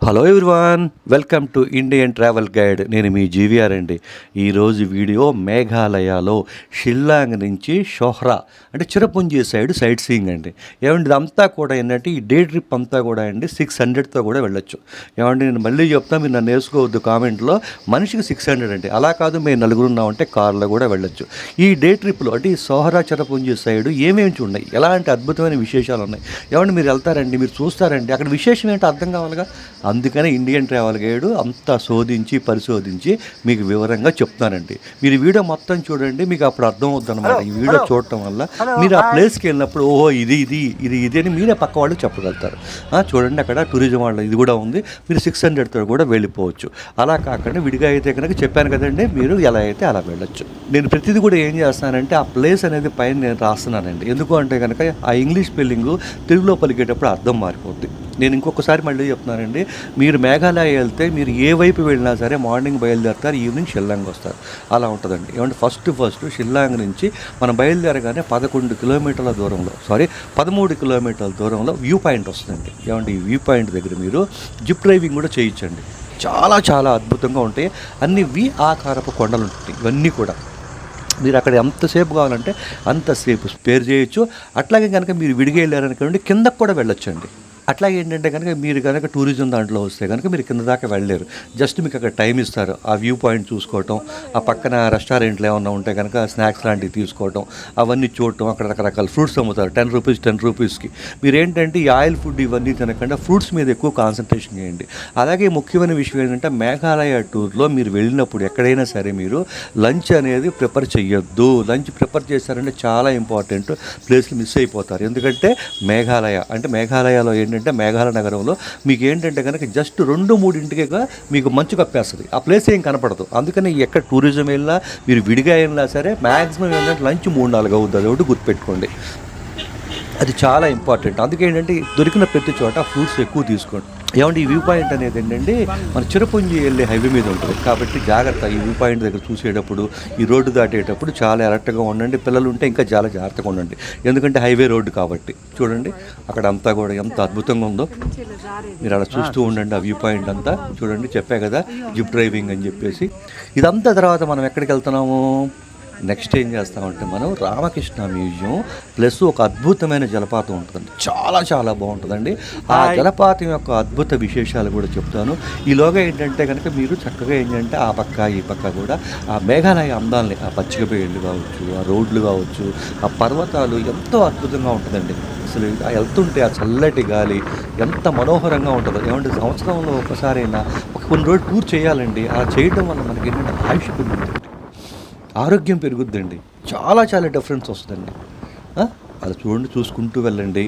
Hello everyone, welcome to Indian travel guide. నేను మీ GVR అండి. ఈరోజు వీడియో మేఘాలయలో షిల్లాంగ్ నుంచి షోహ్రా అంటే చిరపుంజి సైట్ సీయింగ్ అండి. ఏమండి ఇదంతా కూడా ఏంటంటే ఈ డే ట్రిప్ అంతా కూడా అండి 600తో కూడా వెళ్ళొచ్చు. ఏమండి నేను మళ్ళీ చెప్తాను, మీరు నన్ను వేసుకోవద్దు కామెంట్లో. మనిషికి 600 అండి. అలా కాదు మేము నలుగురు ఉన్నామంటే కార్లో కూడా వెళ్ళొచ్చు. ఈ డే ట్రిప్లో అంటే ఈ షోహ్రా చిరపుంజి సైడ్ ఏమేమి ఉన్నాయి, ఎలాంటి అద్భుతమైన విశేషాలు ఉన్నాయి. ఏమండి మీరు వెళ్తారండి, మీరు చూస్తారండి, అక్కడ విశేషం ఏంటో అర్థం కావాలిగా. అందుకనే ఇండియన్ ట్రావెల్ గైడ్ అంతా శోధించి పరిశోధించి మీకు వివరంగా చెప్తానండి. మీరు వీడియో మొత్తం చూడండి, మీకు అప్పుడు అర్థం అవుతుంది అనమాట. ఈ వీడియో చూడటం వల్ల మీరు ఆ ప్లేస్కి వెళ్ళినప్పుడు ఓహో ఇది అని మీరే పక్క వాళ్ళు చెప్పగలుగుతారు. చూడండి అక్కడ టూరిజం వాళ్ళు ఇది కూడా ఉంది. మీరు 600తో కూడా వెళ్ళిపోవచ్చు. అలా కాకుండా విడిగా అయితే కనుక చెప్పాను కదండి, మీరు ఎలా అయితే అలా వెళ్ళొచ్చు. నేను ప్రతిదీ కూడా ఏం చేస్తానంటే ఆ ప్లేస్ అనేది పైన నేను రాస్తున్నానండి. ఎందుకు అంటే కనుక ఆ ఇంగ్లీష్ స్పెల్లింగ్ తెలుగులో పలికేటప్పుడు అర్థం మారిపోద్ది. నేను ఇంకొకసారి మళ్ళీ చెప్తున్నానండి, మీరు మేఘాలయ వెళ్తే మీరు ఏ వైపు వెళ్ళినా సరే మార్నింగ్ బయలుదేరుతారు, ఈవినింగ్ షిల్లాంగ్ వస్తారు. అలా ఉంటుందండి. ఏమంటే ఫస్ట్ షిల్లాంగ్ నుంచి మనం బయలుదేరగానే 13 కిలోమీటర్ల దూరంలో 13 కిలోమీటర్ల దూరంలో వ్యూ పాయింట్ వస్తుందండి. ఏమంటే ఈ వ్యూ పాయింట్ దగ్గర మీరు జిప్ డ్రైవింగ్ కూడా చేయించండి. చాలా చాలా అద్భుతంగా ఉంటాయి. అన్ని వి ఆకారపు కొండలు ఉంటాయి. ఇవన్నీ కూడా మీరు అక్కడ ఎంతసేపు కావాలంటే అంతసేపు స్పేర్ చేయొచ్చు. అట్లాగే కనుక మీరు విడిగా వెళ్ళారనుకోండి కిందకు కూడా వెళ్ళొచ్చండి. అట్లాగే ఏంటంటే కనుక మీరు కనుక టూరిజం దాంట్లో వస్తే కనుక మీరు కింద దాకా వెళ్ళలేరు. జస్ట్ మీకు అక్కడ టైం ఇస్తారు. ఆ వ్యూ పాయింట్ చూసుకోవటం, ఆ పక్కన రెస్టారెంట్లు ఏమన్నా ఉంటే కనుక స్నాక్స్ లాంటివి తీసుకోవటం, అవన్నీ చూడటం. అక్కడ రకరకాల ఫ్రూట్స్ అమ్ముతారు 10 రూపీస్కి. మీరు ఏంటంటే ఈ ఆయిల్ ఫుడ్ ఇవన్నీ తినకుండా ఫ్రూట్స్ మీద ఎక్కువ కాన్సన్ట్రేషన్ చేయండి. అలాగే ముఖ్యమైన విషయం ఏంటంటే మేఘాలయ టూర్లో మీరు వెళ్ళినప్పుడు ఎక్కడైనా సరే మీరు లంచ్ అనేది ప్రిపేర్ చేయొద్దు. లంచ్ ప్రిపేర్ చేశారంటే చాలా ఇంపార్టెంట్. ప్లేస్లు మిస్ అయిపోతారు. ఎందుకంటే మేఘాలయలో ఏంటంటే మేఘాలయ నగరంలో మీకు ఏంటంటే కనుక జస్ట్ 2-3 మీకు మంచు కప్పేస్తుంది. ఆ ప్లేస్ ఏం కనపడదు. అందుకని ఎక్కడ టూరిజం వెళ్ళినా మీరు విడిగా వెళ్ళినా సరే మ్యాక్సిమం ఏంటంటే లంచ్ 3-4 అవుతుంది. అది ఒకటి గుర్తుపెట్టుకోండి, అది చాలా ఇంపార్టెంట్. అందుకే ఏంటంటే దొరికిన ప్రతి చోట ఫ్రూట్స్ ఎక్కువ తీసుకోండి. ఏమంటే ఈ వ్యూ పాయింట్ అనేది ఏంటంటే మన చిరపుంజి వెళ్ళే హైవే మీద ఉంటుంది కాబట్టి జాగ్రత్త. ఈ వ్యూ పాయింట్ దగ్గర చూసేటప్పుడు, ఈ రోడ్డు దాటేటప్పుడు చాలా అలర్ట్గా ఉండండి. పిల్లలు ఉంటే ఇంకా చాలా జాగ్రత్తగా ఉండండి. ఎందుకంటే హైవే రోడ్డు కాబట్టి. చూడండి అక్కడ అంతా కూడా ఎంత అద్భుతంగా ఉందో మీరు అలా చూస్తూ ఉండండి. ఆ వ్యూ పాయింట్ అంతా చూడండి. చెప్పా కదా జిప్ డ్రైవింగ్ అని చెప్పేసి. ఇదంతా తర్వాత మనం ఎక్కడికి వెళ్తున్నాము, నెక్స్ట్ ఏం చేస్తామంటే మనం రామకృష్ణ మ్యూజియం ప్లస్ ఒక అద్భుతమైన జలపాతం ఉంటుందండి. చాలా చాలా బాగుంటుందండి. ఆ జలపాతం యొక్క అద్భుత విశేషాలు కూడా చెప్తాను. ఈలోగా ఏంటంటే కనుక మీరు చక్కగా ఏంటంటే ఆ పక్క ఈ పక్క కూడా ఆ మేఘాలయ అందాలని, ఆ పచ్చిక బయళ్ళు కావచ్చు, ఆ రోడ్లు కావచ్చు, ఆ పర్వతాలు ఎంతో అద్భుతంగా ఉంటుందండి. అసలు వెళ్తుంటే ఆ చల్లటి గాలి ఎంత మనోహరంగా ఉంటుందో. ఏమంటే సంవత్సరంలో ఒకసారైనా కొన్ని రోజులు టూర్ చేయాలండి. అలా చేయడం వల్ల మనకి ఏంటంటే ఆయుష్ పెరుగుతుంది, ఆరోగ్యం పెరుగుద్దండి. చాలా చాలా డిఫరెన్స్ వస్తుందండి. అది చూడండి, చూసుకుంటూ వెళ్ళండి.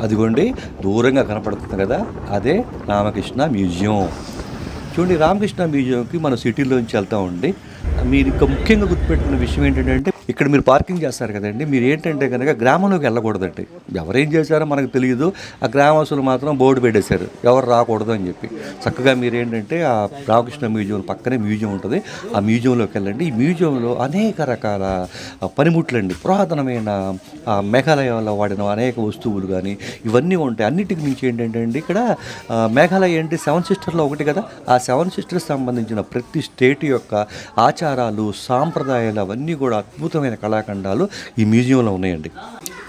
అదిగోండి దూరంగా కనపడుతుంది కదా, అదే రామకృష్ణ మ్యూజియం. చూడండి రామకృష్ణ మ్యూజియంకి మనం సిటీలోంచి వెళ్తూ ఉండి మీరు ఇంకా ముఖ్యంగా గుర్తుపెట్టుకున్న విషయం ఏంటంటే ఇక్కడ మీరు పార్కింగ్ చేస్తారు కదండి, మీరు ఏంటంటే కనుక గ్రామంలోకి వెళ్ళకూడదండి. ఎవరేం చేశారో మనకు తెలియదు. ఆ గ్రామస్తులు మాత్రం బోర్డు పెట్టేశారు ఎవరు రాకూడదు అని చెప్పి. చక్కగా మీరు ఏంటంటే ఆ రామకృష్ణ మ్యూజియం పక్కనే మ్యూజియం ఉంటుంది. ఆ మ్యూజియంలోకి వెళ్ళండి. ఈ మ్యూజియంలో అనేక రకాల పనిముట్లండి, పురాతనమైన మేఘాలయలో వాడిన అనేక వస్తువులు కానీ ఇవన్నీ ఉంటాయి. అన్నిటికి మించి ఏంటంటే అండి ఇక్కడ మేఘాలయ ఏంటి 7 సిస్టర్లో ఒకటి కదా, ఆ 7 సిస్టర్స్ సంబంధించిన ప్రతి స్టేట్ యొక్క ఆచారాలు, సాంప్రదాయాలు అవన్నీ కూడా అద్భుతమైన కళాఖండాలు ఈ మ్యూజియంలో ఉన్నాయండి.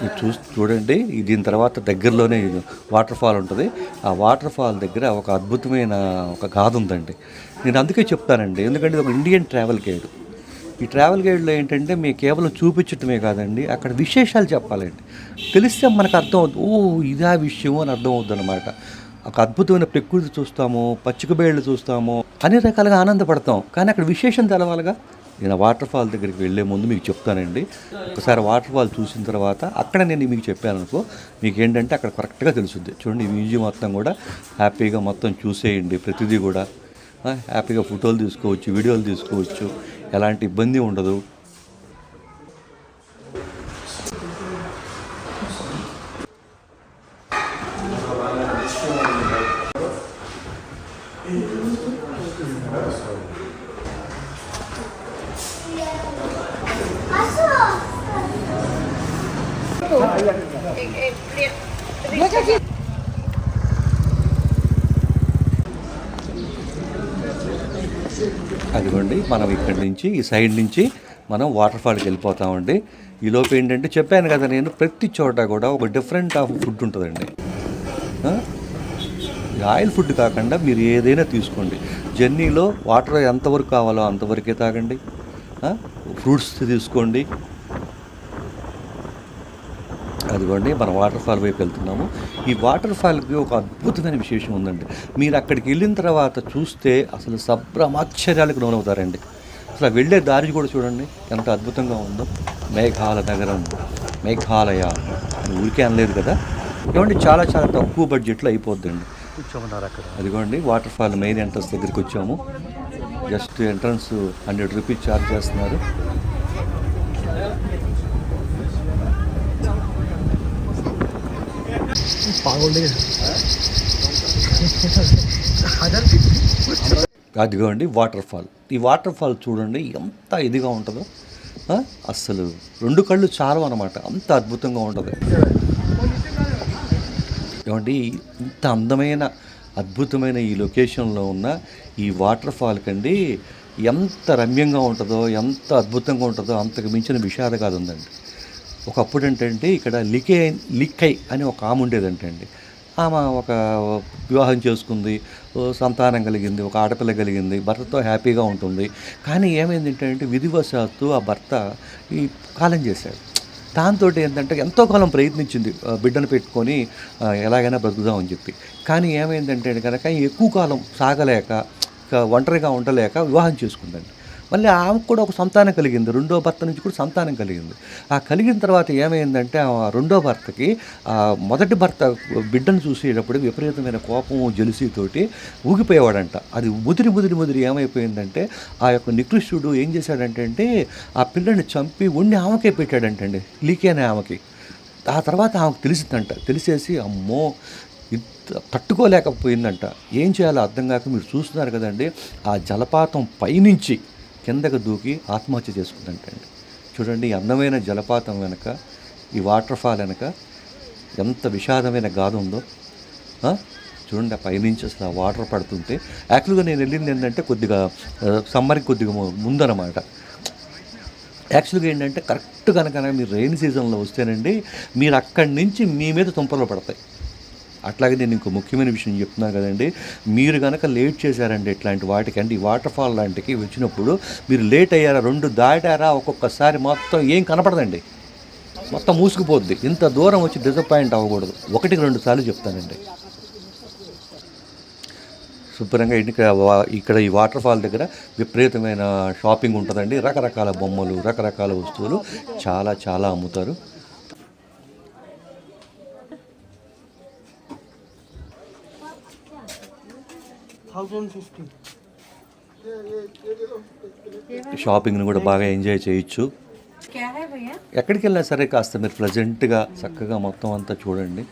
మీరు చూడండి. దీని తర్వాత దగ్గరలోనే వాటర్ ఫాల్ ఉంటుంది. ఆ వాటర్ ఫాల్ దగ్గర ఒక అద్భుతమైన ఒక గాథ ఉందండి. నేను అందుకే చెప్తానండి, ఎందుకంటే ఒక ఇండియన్ ట్రావెల్ గైడ్. ఈ ట్రావెల్ గైడ్లో ఏంటంటే మీకు కేవలం చూపించటమే కాదండి, అక్కడ విశేషాలు చెప్పాలండి. తెలిస్తే మనకు అర్థం అవుతుంది, ఓ ఇదా విషయం అని అర్థం అవుతుంది అనమాట. ఒక అద్భుతమైన ప్రకృతి చూస్తాము, పచ్చిక బయళ్ళు చూస్తాము, అన్ని రకాలుగా ఆనందపడతాం. కానీ అక్కడ విశేషం తెలవాలిగా. నేను వాటర్ ఫాల్ దగ్గరికి వెళ్ళే ముందు మీకు చెప్తానండి. ఒకసారి వాటర్ ఫాల్ చూసిన తర్వాత అక్కడ నేను మీకు చెప్పాను అనుకో, మీకు ఏంటంటే అక్కడ కరెక్ట్గా తెలుస్తుంది. చూడండి ఈ మ్యూజియం మొత్తం కూడా హ్యాపీగా మొత్తం చూసేయండి. ప్రతిదీ కూడా హ్యాపీగా ఫోటోలు తీసుకోవచ్చు, వీడియోలు తీసుకోవచ్చు. ఎలాంటి ఇబ్బంది ఉండదు. అదిగోండి, మనం ఇక్కడి నుంచి ఈ సైడ్ నుంచి మనం వాటర్ ఫాల్కి వెళ్ళిపోతామండి. ఈలోపు ఏంటంటే చెప్పాను కదా నేను, ప్రతి చోట కూడా ఒక డిఫరెంట్ ఆఫ్ ఫుడ్ ఉంటుందండి. ఆయిల్ ఫుడ్ కాకుండా మీరు ఏదైనా తీసుకోండి. జర్నీలో వాటర్ ఎంతవరకు కావాలో అంతవరకే తాగండి. ఫ్రూట్స్ తీసుకోండి. అదిగోండి, మనం వాటర్ ఫాల్ వైపు వెళ్తున్నాము. ఈ వాటర్ ఫాల్కి ఒక అద్భుతమైన విశేషం ఉందండి. మీరు అక్కడికి వెళ్ళిన తర్వాత చూస్తే అసలు సంభ్రమాశ్చర్యాలకు లోనవుతారండి. అసలు వెళ్ళే దారి కూడా చూడండి ఎంత అద్భుతంగా ఉందో. మేఘాల నగరం, మేఘాలయ అని ఊరికే అనలేదు కదా. ఏమంటే చాలా చాలా తక్కువ బడ్జెట్లో అయిపోద్దండి. కూర్చోమన్నారు అక్కడ. అదిగోండి, వాటర్ ఫాల్ మెయిన్ ఎంట్రన్స్ దగ్గరికి వచ్చాము. జస్ట్ ఎంట్రన్స్ 100 రూపీస్ ఛార్జ్ చేస్తున్నారు. అదిగోండి వాటర్ ఫాల్. ఈ వాటర్ ఫాల్ చూడండి ఎంత ఇదిగా ఉంటుందో. అస్సలు 2 కళ్ళు చాలు అన్నమాట, అంత అద్భుతంగా ఉంటుంది. ఏమండి, ఇంత అందమైన అద్భుతమైన ఈ లొకేషన్లో ఉన్న ఈ వాటర్ ఫాల్ కండి ఎంత రమ్యంగా ఉంటుందో, ఎంత అద్భుతంగా ఉంటుందో అంతకు మించిన విషాద కాదు ఉందండి. ఒకప్పుడు ఏంటంటే ఇక్కడ లిక్కై అని ఒక ఆమె ఉండేదంటండి. ఆమె ఒక వివాహం చేసుకుంది, సంతానం కలిగింది, ఒక ఆడపిల్ల కలిగింది, భర్తతో హ్యాపీగా ఉంటుంది. కానీ ఏమైంది ఏంటంటే విధివశాత్తు ఆ భర్త ఈ కాలం చేశాడు. దాంతో ఏంటంటే ఎంతో కాలం ప్రయత్నించింది బిడ్డను పెట్టుకొని ఎలాగైనా బ్రతుకుదామని చెప్పి. కానీ ఏమైందంటే కనుక ఎక్కువ కాలం సాగలేక, ఒంటరిగా ఉండలేక వివాహం చేసుకుందండి. మళ్ళీ ఆమెకు కూడా ఒక సంతానం కలిగింది, రెండో భర్త నుంచి కూడా సంతానం కలిగింది. ఆ కలిగిన తర్వాత ఏమైందంటే ఆ రెండో భర్తకి మొదటి భర్త బిడ్డను చూసేటప్పుడు విపరీతమైన కోపం జెలసీతోటి ఊగిపోయేవాడంట. అది ముదిరి ఏమైపోయిందంటే ఆ యొక్క నికృష్టుడు ఏం చేశాడంటే ఆ పిల్లని చంపి వండి ఆమెకే పెట్టాడంటండి, లీకేనే ఆమెకి. ఆ తర్వాత ఆమెకు తెలిసిందంట. తెలిసేసి అమ్మో తట్టుకోలేకపోయిందంట. ఏం చేయాలో అర్థం కాక మీరు చూస్తున్నారు కదండి, ఆ జలపాతం పైనుంచి కిందకు దూకి ఆత్మహత్య చేసుకుందంటండి. చూడండి, అందమైన జలపాతం వెనక, ఈ వాటర్ ఫాల్ వెనక ఎంత విషాదమైన గాథ ఉందో. చూడండి, ఆ పైనుంచి అసలు ఆ వాటర్ పడుతుంటే. యాక్చువల్గా నేను వెళ్ళింది ఏంటంటే కొద్దిగా సమ్మర్కి కొద్దిగా ముందనమాట. యాక్చువల్గా ఏంటంటే కరెక్ట్ కనుక మీరు రెయిన్ సీజన్లో వస్తేనండి మీరు అక్కడి నుంచి మీ మీద తుంపలు పడతాయి. అట్లాగే నేను ఇంకో ముఖ్యమైన విషయం చెప్తున్నాను కదండి, మీరు కనుక లేట్ చేశారండి ఇట్లాంటి వాటికి, అంటే ఈ వాటర్ ఫాల్ లాంటికి వచ్చినప్పుడు మీరు లేట్ అయ్యారా, 2 దాటారా, ఒక్కొక్కసారి మొత్తం ఏం కనపడదండి, మొత్తం మూసుకుపోద్ది. ఇంత దూరం వచ్చి డిసప్పాయింట్ అవ్వకూడదు. 1-2 సార్లు చెప్తానండి. శుభ్రంగా ఇక్కడ ఈ వాటర్ ఫాల్ దగ్గర విపరీతమైన షాపింగ్ ఉంటుందండి. రకరకాల బొమ్మలు, రకరకాల వస్తువులు చాలా చాలా అమ్ముతారు. షాపింగ్ని కూడా బాగా ఎంజాయ్ చేయొచ్చు. ఎక్కడికి వెళ్ళినా సరే కాస్త మీరు ప్లెజెంట్గా చక్కగా మొత్తం అంతా చూడండి.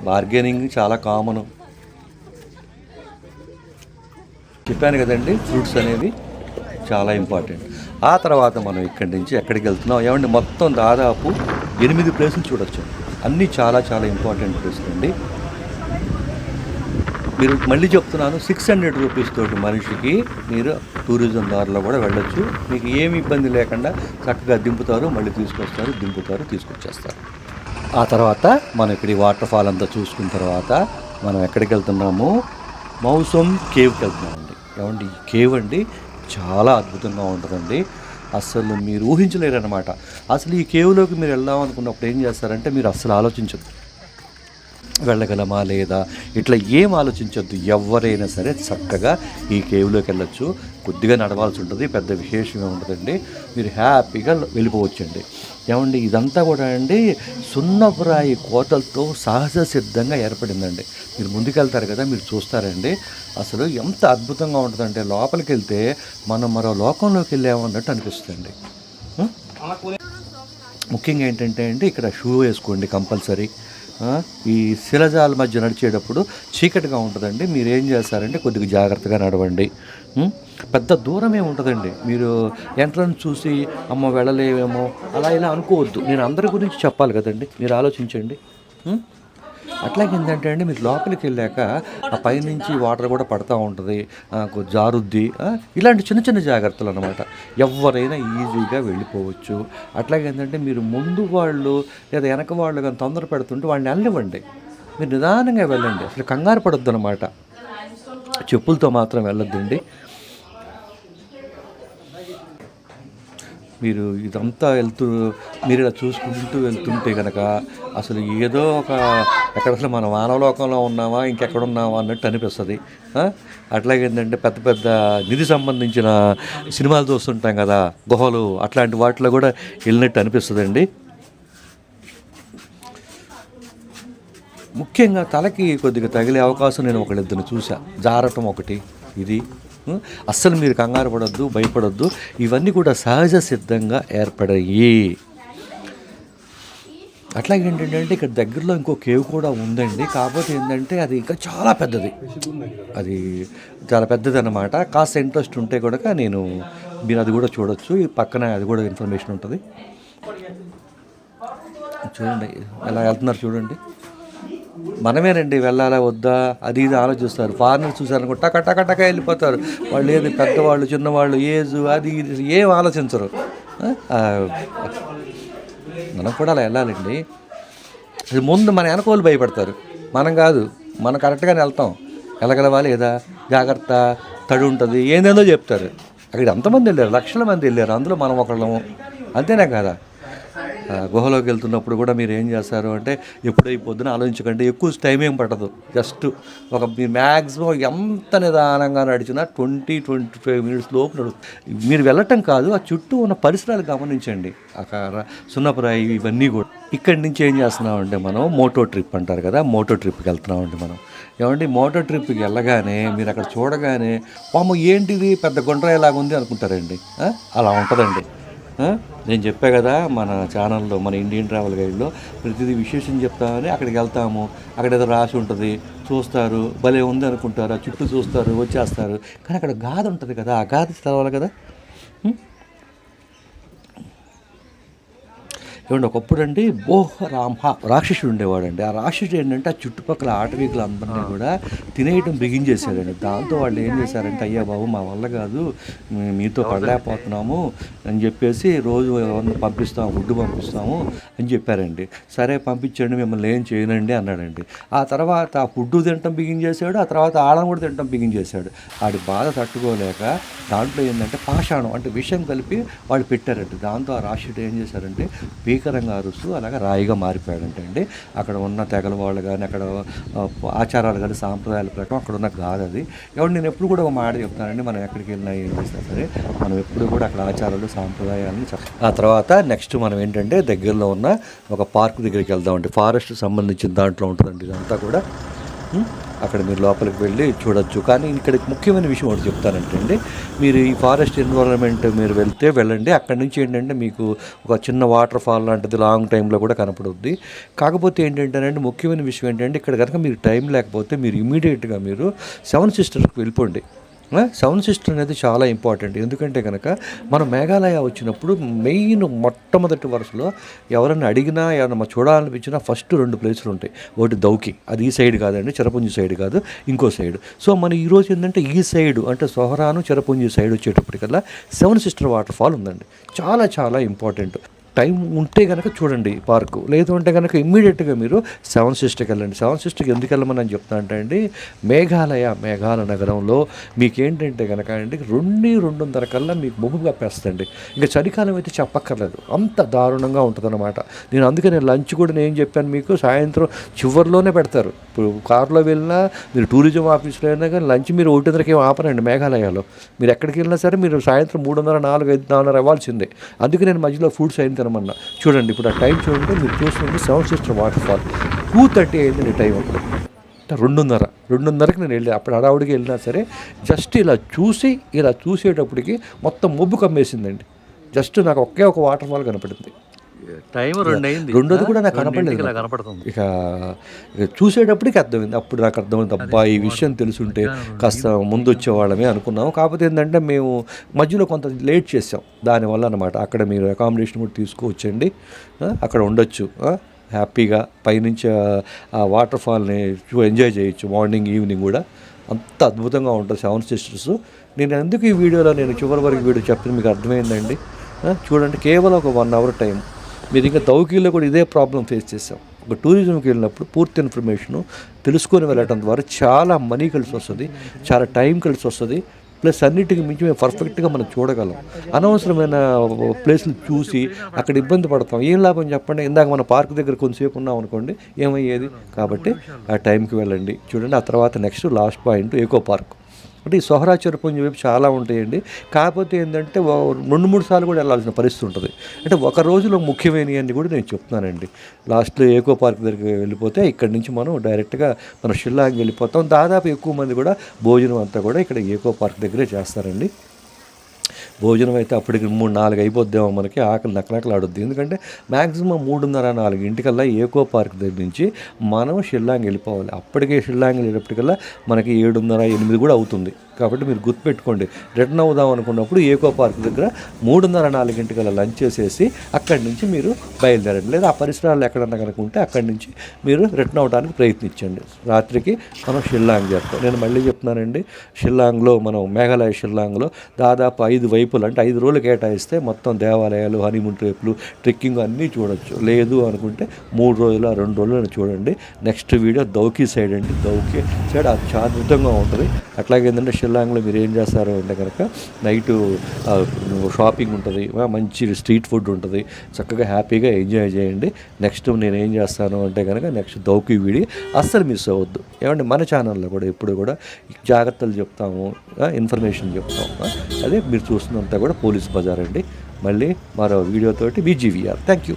బార్గెనింగ్ చాలా కామను. చెప్పాను కదండి, ఫ్రూట్స్ అనేవి చాలా ఇంపార్టెంట్. ఆ తర్వాత మనం ఇక్కడి నుంచి ఎక్కడికి వెళ్తున్నాం ఏమండి, మొత్తం దాదాపు 8 ప్లేసులు చూడొచ్చు. అన్నీ చాలా చాలా ఇంపార్టెంట్ ప్లేసులు అండి. మీరు మళ్ళీ చెప్తున్నాను, 600 రూపీస్ తోటి మనిషికి మీరు టూరిజం దారిలో కూడా వెళ్ళొచ్చు. మీకు ఏమి ఇబ్బంది లేకుండా చక్కగా దింపుతారు, మళ్ళీ తీసుకొస్తారు, దింపుతారు, తీసుకొచ్చేస్తారు. ఆ తర్వాత మనం ఇక్కడ ఈ వాటర్ ఫాల్ అంతా చూసుకున్న తర్వాత మనం ఎక్కడికి వెళ్తున్నాము, మౌసమ్ కేవ్కి వెళ్తున్నామండి. ఏమండి, ఈ కేవ్ అండి చాలా అద్భుతంగా ఉంటుందండి. అసలు మీరు ఊహించలేరన్నమాట. అసలు ఈ కేవ్లోకి మీరు వెళ్దాం అనుకున్నప్పుడు ఏం చేస్తారంటే మీరు అస్సలు ఆలోచించదు. వెళ్ళగలమా లేదా ఇట్లా ఏం ఆలోచించొద్దు. ఎవరైనా సరే చక్కగా ఈ కేవ్లోకి వెళ్ళొచ్చు. కొద్దిగా నడవాల్సి ఉంటుంది, పెద్ద విశేషంగా ఉంటుందండి. మీరు హ్యాపీగా వెళ్ళిపోవచ్చండి. ఏమండి ఇదంతా కూడా అండి సున్నపురాయి కోతలతో సహజ సిద్ధంగా ఏర్పడిందండి. మీరు ముందుకెళ్తారు కదా, మీరు చూస్తారండి అసలు ఎంత అద్భుతంగా ఉంటుందంటే లోపలికి వెళ్తే మనం మరో లోకంలోకి వెళ్ళామన్నట్టు అనిపిస్తుంది. ముఖ్యంగా ఏంటంటే అండి ఇక్కడ షూ వేసుకోండి కంపల్సరీ. ఈ శిలజాల మధ్య నడిచేటప్పుడు చీకటిగా ఉంటుందండి. మీరు ఏం చేస్తారంటే కొద్దిగా జాగ్రత్తగా నడవండి. పెద్ద దూరమే ఉంటుందండి. మీరు ఎంట్రన్స్ చూసి అమ్మ వెళ్ళలేమేమో అలా ఇలా అనుకోవద్దు. నేను అందరి గురించి చెప్పాలి కదండి, మీరు ఆలోచించండి. అట్లాగే ఏంటంటే అండి మీరు లోపలికి వెళ్ళాక ఆ పైనుంచి వాటర్ కూడా పడుతూ ఉంటుంది, జారుద్ది, ఇలాంటి చిన్న చిన్న జాగ్రత్తలు అనమాట. ఎవరైనా ఈజీగా వెళ్ళిపోవచ్చు. అట్లాగే ఏంటంటే మీరు ముందు వాళ్ళు లేదా వెనక వాళ్ళు కానీ తొందర పెడుతుంటే వాడిని వెళ్ళనివ్వండి. మీరు నిదానంగా వెళ్ళండి, అసలు కంగారు పడొద్దు అనమాట. చెప్పులతో మాత్రం వెళ్ళొద్దండి. మీరు ఇదంతా మీరు ఇలా చూసుకుంటూ వెళ్తుంటే కనుక అసలు ఏదో ఒక ఎక్కడ అసలు మన మానవలోకంలో ఉన్నామా ఇంకెక్కడ ఉన్నామా అన్నట్టు అనిపిస్తుంది. అట్లాగే ఏంటంటే పెద్ద పెద్ద నిధి సంబంధించిన సినిమాలు చూస్తుంటాం కదా, గుహలు, అట్లాంటి వాటిలో కూడా వెళ్ళినట్టు అనిపిస్తుందండి. ముఖ్యంగా తలకి కొద్దిగా తగిలే అవకాశం నేను ఒకళ్ళిద్దరిని చూసా, జారటం ఒకటి. ఇది అస్సలు మీరు కంగారు పడొద్దు, భయపడొద్దు. ఇవన్నీ కూడా సహజ సిద్ధంగా ఏర్పడాయి. అట్లాగే ఏంటంటే ఇక్కడ దగ్గరలో ఇంకో కేవ్ కూడా ఉందండి. కాకపోతే ఏంటంటే అది ఇంకా చాలా పెద్దది, అది చాలా పెద్దది అన్నమాట. కాస్త ఇంట్రెస్ట్ ఉంటే కూడా మీరు అది కూడా చూడొచ్చు. ఈ పక్కన అది కూడా ఇన్ఫర్మేషన్ ఉంటుంది. చూడండి ఎలా వెళ్తున్నారు చూడండి. మనమేనండి వెళ్ళాలా వద్దా అది ఇది ఆలోచిస్తారు. ఫారినర్స్ చూసారనుకో టక టక టక వెళ్ళిపోతారు. వాళ్ళు ఏది పెద్దవాళ్ళు చిన్నవాళ్ళు ఏజ్ అది ఇది ఏం ఆలోచించరు. మనం కూడా అలా వెళ్ళాలండి. అది ముందు మన వెనకోళ్ళు భయపడతారు, మనం కాదు. మనం కరెక్ట్గానే వెళ్తాం. వెళ్ళగలవాలి లేదా, జాగ్రత్త, తడి ఉంటుంది, ఏందేందో చెప్తారు. అక్కడ ఎంతమంది వెళ్ళారు, లక్షల మంది వెళ్ళారు, అందులో మనం ఒకళ్ళము, అంతేనా కదా. గుహలోకి వెళ్తున్నప్పుడు కూడా మీరు ఏం చేస్తారు అంటే ఎప్పుడో ఈ పొద్దున ఆలోచించకండి. ఎక్కువ టైం ఏం పట్టదు. జస్ట్ మీరు మ్యాక్సిమం ఎంత నిదానంగా నడిచినా 20-25 మినిట్స్ లోపు నడుస్తుంది. మీరు వెళ్ళటం కాదు, ఆ చుట్టూ ఉన్న పరిసరాలు గమనించండి. అక్కడ సున్నపురాయి ఇవన్నీ కూడా. ఇక్కడి నుంచి ఏం చేస్తున్నామంటే మనం మోటో ట్రిప్ అంటారు కదా, మోటో ట్రిప్కి వెళ్తున్నామండి మనం. ఏమండి మోటో ట్రిప్కి వెళ్ళగానే మీరు అక్కడ చూడగానే పాము ఏంటిది పెద్ద గుండ్రాయిలాగా ఉంది అనుకుంటారండి. అలా ఉంటుందండి. నేను చెప్పా కదా మన ఛానల్లో, మన ఇండియన్ ట్రావెల్ గైడ్లో ప్రతిదీ విశేషం చెప్తామని అక్కడికి వెళ్తాము. అక్కడ ఏదో రాసి ఉంటుంది, చూస్తారు, భలే ఉంది అనుకుంటారు, చుట్టూ చూస్తారు, వచ్చేస్తారు. కానీ అక్కడ గాథ ఉంటుంది కదా, ఆ గాథ చదవాలి కదా. ఏమంటే ఒకప్పుడు అండి రాక్షసుడు ఉండేవాడండి. ఆ రాక్షసుడు ఏంటంటే ఆ చుట్టుపక్కల ఆటవీకులు అందరినీ కూడా తినేయటం బిగించేశాడండి. దాంతో వాళ్ళు ఏం చేశారంటే అయ్యా బాబు మా వల్ల కాదు, మీతో పడలేకపోతున్నాము అని చెప్పేసి రోజు ఎవరిని పంపిస్తాము, ఫుడ్ పంపిస్తాము అని చెప్పారండి. సరే పంపించండి, మిమ్మల్ని ఏం చేయనండి అన్నాడండి. ఆ తర్వాత ఆ ఫుడ్ తినటం బిగించేశాడు, ఆ తర్వాత ఆళ్ళను కూడా తినటం బిగించేశాడు. వాడి బాధ తట్టుకోలేక దాంట్లో ఏంటంటే పాషాణం అంటే విషం కలిపి వాళ్ళు పెట్టారండి. దాంతో ఆ రాక్షసుడు ఏం చేశారంటే భీకరంగా అరుస్తూ అలాగా రాయిగా మారిపోయాడంటే అండి. అక్కడ ఉన్న తెగల వాళ్ళు కానీ అక్కడ ఆచారాలు కానీ సాంప్రదాయాల ప్రకారం అక్కడ ఉన్న గాథ అది. ఎవరు నేను ఎప్పుడు కూడా ఒక మాట చెప్తానండి, మనం ఎక్కడికి వెళ్ళినా ఏం చేసినా సరే మనం ఎప్పుడు కూడా అక్కడ ఆచారాలు సాంప్రదాయాలను ఆ తర్వాత నెక్స్ట్ మనం ఏంటంటే దగ్గరలో ఉన్న ఒక పార్క్ దగ్గరికి వెళ్దామండి. ఫారెస్ట్ సంబంధించిన దాంట్లో ఉంటుందండి ఇదంతా కూడా. అక్కడ మీరు లోపలికి వెళ్ళి చూడొచ్చు. కానీ ఇక్కడ ముఖ్యమైన విషయం ఒకటి చెప్తానంటే అండి, మీరు ఈ ఫారెస్ట్ ఎన్విరాన్మెంట్ మీరు వెళ్ళండి. అక్కడి నుంచి ఏంటంటే మీకు ఒక చిన్న వాటర్ ఫాల్ లాంటిది లాంగ్ టైంలో కూడా కనపడుద్ది. కాకపోతే ఏంటంటేనండి ముఖ్యమైన విషయం ఏంటంటే ఇక్కడ కనుక మీరు టైం లేకపోతే మీరు ఇమీడియట్గా మీరు సెవెన్ సిస్టర్స్కి వెళ్ళిపోండి. సౌండ్ సిస్టమ్ అనేది చాలా ఇంపార్టెంట్. ఎందుకంటే కనుక మనం మేఘాలయ వచ్చినప్పుడు మెయిన్ మొట్టమొదటి వరుసలో ఎవరైనా అడిగినా ఏమన్నా చూడాలనిపించినా ఫస్ట్ 2 ప్లేసులు ఉంటాయి. ఒకటి దౌకి, అది ఈ సైడ్ కాదండి, చిరపుంజి సైడ్ కాదు, ఇంకో సైడ్. సో మన ఈరోజు ఏంటంటే ఈ సైడ్ అంటే సొహరాను చిరపుంజి సైడ్ వచ్చేటప్పటికల్లా సెవెన్ సిస్టర్ వాటర్ ఫాల్ ఉందండి. చాలా చాలా ఇంపార్టెంట్. టైం ఉంటే కనుక చూడండి పార్కు, లేదు అంటే కనుక ఇమ్మీడియట్గా మీరు సెవెన్ సిస్టర్కి వెళ్ళండి. సెవెన్ సిస్టర్కి ఎందుకు వెళ్ళమని అని చెప్తా అంటే అండి, మేఘాలయ నగరంలో మీకేంటంటే కనుక అండి 2:30 కల్లా మీకు ముగ్గు కప్పేస్తుంది. ఇంకా చలికాలం అయితే చెప్పక్కర్లేదు, అంత దారుణంగా ఉంటుందన్నమాట. అందుకే లంచ్ కూడా నేను చెప్పాను మీకు, సాయంత్రం చివరిలోనే పెడతారు. ఇప్పుడు కారులో వెళ్ళినా, మీరు టూరిజం ఆఫీస్లో అయినా కానీ లంచ్ మీరు 1:30కి ఏం ఆపరండి మేఘాలయాలో. మీరు ఎక్కడికి వెళ్ళినా సరే మీరు సాయంత్రం 3:30, 4, 5, 4:30 అవ్వాల్సిందే. అందుకే నేను మధ్యలో ఫుడ్స్ అయిన తినమన్నా. చూడండి ఇప్పుడు ఆ టైం చూడండి, మీరు చూస్తుంటే సెవెన్ సిస్టర్ వాటర్ ఫాల్ 2:30 అయింది టైం. అప్పుడు 2:30కి నేను వెళ్ళి అప్పుడు హడావుడికి వెళ్ళినా సరే జస్ట్ ఇలా చూసేటప్పటికి మొత్తం మబ్బు కమ్మేసిందండి. జస్ట్ నాకు ఒకే ఒక వాటర్ ఫాల్ కనపడింది. టైం 2 అయింది. రెండోది కూడా నాకు కనపడలేదు. ఇక చూసేటప్పటికి అర్థమైంది. అప్పుడు నాకు అర్థమైంది, అబ్బా ఈ విషయం తెలుసుంటే కాస్త ముందు వచ్చేవాళ్ళమే అనుకున్నాము. కాకపోతే ఏంటంటే మేము మధ్యలో కొంత లేట్ చేసాం దానివల్ల అనమాట. అక్కడ మీరు అకామిడేషన్ కూడా తీసుకోవచ్చండి, అక్కడ ఉండొచ్చు హ్యాపీగా. పైనుంచి ఆ వాటర్ ఫాల్ని ఎంజాయ్ చేయొచ్చు మార్నింగ్ ఈవినింగ్ కూడా. అంత అద్భుతంగా ఉంటుంది సెవెన్ సిస్టర్స్. నేను ఎందుకు ఈ వీడియోలో నేను చివరి వరకు వీడియో చెప్పింది మీకు అర్థమైందండి. చూడండి కేవలం ఒక 1 అవర్ టైం. మీరు ఇంకా దౌకీలో కూడా ఇదే ప్రాబ్లం ఫేస్ చేసాం. ఒక టూరిజంకి వెళ్ళినప్పుడు పూర్తి ఇన్ఫర్మేషను తెలుసుకొని వెళ్ళటం ద్వారా చాలా మనీ కలిసి వస్తుంది, చాలా టైం కలిసి వస్తుంది. ప్లస్ అన్నిటికీ మించి మేము పర్ఫెక్ట్గా మనం చూడగలం. అనవసరమైన ప్లేస్లు చూసి అక్కడ ఇబ్బంది పడతాం, ఏం లాభం చెప్పండి. ఇందాక మన పార్క్ దగ్గర కొంతసేపు ఉన్నాం అనుకోండి, ఏమయ్యేది. కాబట్టి ఆ టైంకి వెళ్ళండి. చూడండి ఆ తర్వాత next last point echo park. అంటే ఈ సొహరా చెరుపుంజి వైపు చాలా ఉంటాయండి. కాకపోతే ఏంటంటే 2-3 సార్లు కూడా వెళ్ళాల్సిన పరిస్థితి ఉంటుంది. అంటే ఒక రోజులో ముఖ్యమైనవి కూడా నేను చెప్తున్నానండి. లాస్ట్లో ఏకో పార్క్ దగ్గరికి వెళ్ళిపోతే ఇక్కడి నుంచి మనం డైరెక్ట్గా మనం షిల్లాంగ్ వెళ్ళిపోతాం. దాదాపు ఎక్కువ మంది కూడా భోజనం అంతా కూడా ఇక్కడ ఏకో పార్క్ దగ్గరే చేస్తారండి. భోజనం అయితే అప్పటికి 3-4 అయిపోద్దేమో, మనకి ఆకలి నకనకలాడుద్ది. ఎందుకంటే మ్యాక్సిమం 3:30-4 ఏకో పార్క్ దగ్గర నుంచి మనం షిల్లాంగ్ వెళ్ళిపోవాలి. అప్పటికే షిల్లాంగ్ వెళ్ళేటప్పటికల్లా మనకి 7:30-8 కూడా అవుతుంది. కాబట్టి మీరు గుర్తుపెట్టుకోండి, రిటర్న్ అవుదాం అనుకున్నప్పుడు ఏకో పార్క్ దగ్గర 3:30-4 లంచ్ చేసేసి అక్కడి నుంచి మీరు బయలుదేరండి. లేదా ఆ పరిసరాలు ఎక్కడన్నా కనుక ఉంటే అక్కడి నుంచి మీరు రిటర్న్ అవడానికి ప్రయత్నించండి. రాత్రికి మనం షిల్లాంగ్ చేస్తాం. నేను మళ్ళీ చెప్తున్నానండి, షిల్లాంగ్లో మనం మేఘాలయ షిల్లాంగ్లో దాదాపు 5 వైపులు అంటే 5 రోజులు కేటాయిస్తే మొత్తం దేవాలయాలు, హనీమూన్ ట్రిప్లు, ట్రెక్కింగ్ అన్నీ చూడొచ్చు. లేదు అనుకుంటే 3 రోజులు 2 రోజులు చూడండి. నెక్స్ట్ వీడియో దౌకీ సైడ్ అండి. దౌకీ సైడ్ అది చాలా అద్భుతంగా ఉంటుంది. అట్లాగే ఏంటంటే షిల్లాంగ్లో మీరు ఏం చేస్తారు అంటే కనుక నైటు షాపింగ్ ఉంటుంది, మంచి స్ట్రీట్ ఫుడ్ ఉంటుంది, చక్కగా హ్యాపీగా ఎంజాయ్ చేయండి. నెక్స్ట్ నేను ఏం చేస్తాను అంటే కనుక నెక్స్ట్ దౌకీ వీడియో అస్సలు మిస్ అవ్వద్దు. ఏమంటే మన ఛానల్లో కూడా ఎప్పుడు కూడా జాగ్రత్తలు చెప్తాము, ఇన్ఫర్మేషన్ చెప్తాము. అదే మీరు చూస్తున్నంతా కూడా పోలీస్ బజార్ అండి. మళ్ళీ మరో వీడియోతోటి BGVR. Thank you.